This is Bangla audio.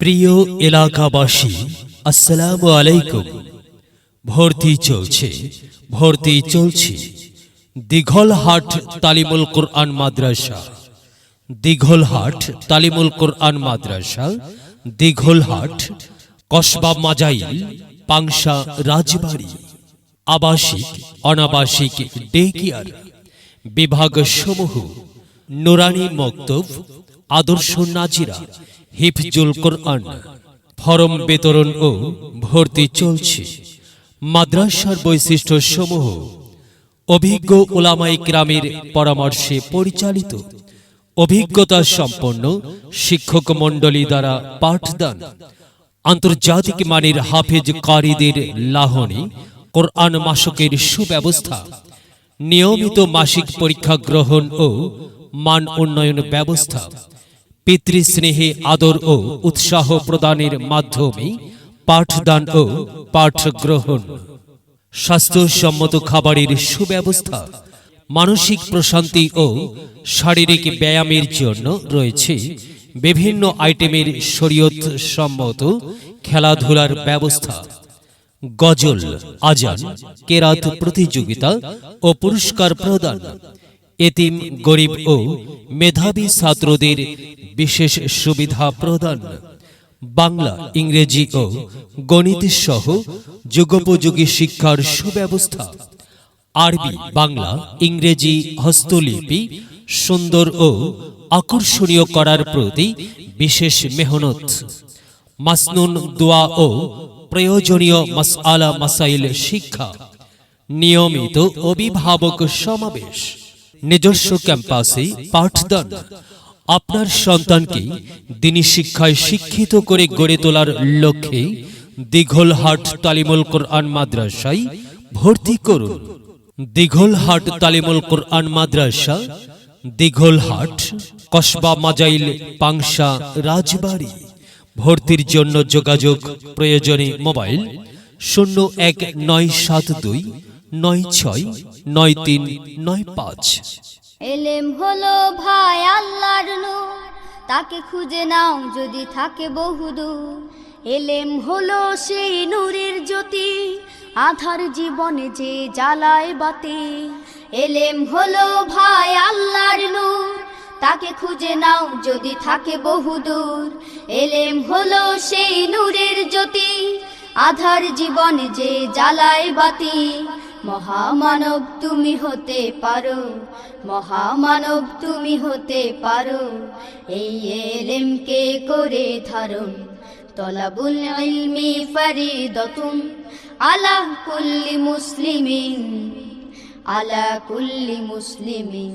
প্রিয় এলাকাবাসী, আসসালামু আলাইকুম। ভর্তি চলছে দিঘলহাট তালিমুল কোরআন মাদ্রাসা। দিঘলহাট তালিমুল কোরআন মাদ্রাসা, দিঘলহাট, কসবা মাজাইল, পাংশা, রাজবাড়ী। আবাসিক অনাবাসিক ডে কেয়ার বিভাগ সমূহ, নুরানি মক্তব, আদর্শ নাজিরা, হিফজুল কোরআন। ফরম বিতরণ ও ভর্তি চলছে। মাদ্রাসার বৈশিষ্ট্য সমূহ: অভিজ্ঞ উলামায়ে কেরামের পরামর্শে পরিচালিত, অভিজ্ঞতা সম্পন্ন শিক্ষক মণ্ডলী দ্বারা পাঠদান, আন্তর্জাতিক মানের হাফেজ কারীদের লাহনী কোরআন মাসকের সুব্যবস্থা, নিয়মিত মাসিক পরীক্ষা গ্রহণ ও মান উন্নয়ন ব্যবস্থা, পিতৃস্নেহে আদর ও উৎসাহ প্রদানের মাধ্যমে পাঠদান ও পাঠ গ্রহণ, স্বাস্থ্যসম্মত খাবারের সুব্যবস্থা, মানসিক প্রশান্তি ও শারীরিক ব্যায়ামের জন্য রয়েছে বিভিন্ন আইটেমের শরীয়ত সম্মত খেলাধুলার ব্যবস্থা, গজল, আজান, কেরাত প্রতিযোগিতা ও পুরস্কার প্রদান, এতিম, গরিব ও মেধাবী ছাত্রদের বিশেষ সুবিধা প্রদান, বাংলা, ইংরেজি ও গণিত সহ যুগোপযোগী শিক্ষার সুব্যবস্থা, আরবি, বাংলা, ইংরেজি হস্তলিপি সুন্দর ও আকর্ষণীয় করার প্রতি বিশেষ মেহনত, মাসনুন দোয়া ও প্রয়োজনীয় মাসআলা মাসাইল শিক্ষা, নিয়মিত অভিভাবক সমাবেশ, নিজস্ব ক্যাম্পাসে পাঠদান। আপনার সন্তানকে দ্বীনি শিক্ষায় শিক্ষিত করে গড়ে তোলার লক্ষ্যে দিঘলহাট তালিমুল কোরআন মাদ্রাসায় ভর্তি করুন। দিঘলহাট তালিমুল কোরআন মাদ্রাসা, দিঘলহাট, কসবা মাজাইল, পাংশা, রাজবাড়ী। ভর্তির জন্য যোগাযোগ, প্রয়োজনে মোবাইল 019729693995। এলেম হলো ভাই আল্লাহর নূর, তাকে খুঁজে নাও যদি থাকে বহুদূর। এলেম হলো সেই নূরের জ্যোতি, আধার জীবনে যে জ্বালায় বাতি। এলেম হলো ভাই আল্লাহর নূর, তাকে খুঁজে নাও যদি থাকে বহুদূর। এলেম হলো সেই নূরের জ্যোতি, আধার জীবনে যে জ্বালায় বাতি। মহামানব তুমি হতে পারো, মহামানব তুমি হতে পারো, এই এলেমকে করে ধারণ। তলাবুল ইলমি ফরিদাতুন আলা কুল্লি মুসলিমিন, আলা কুল্লি মুসলিমিন।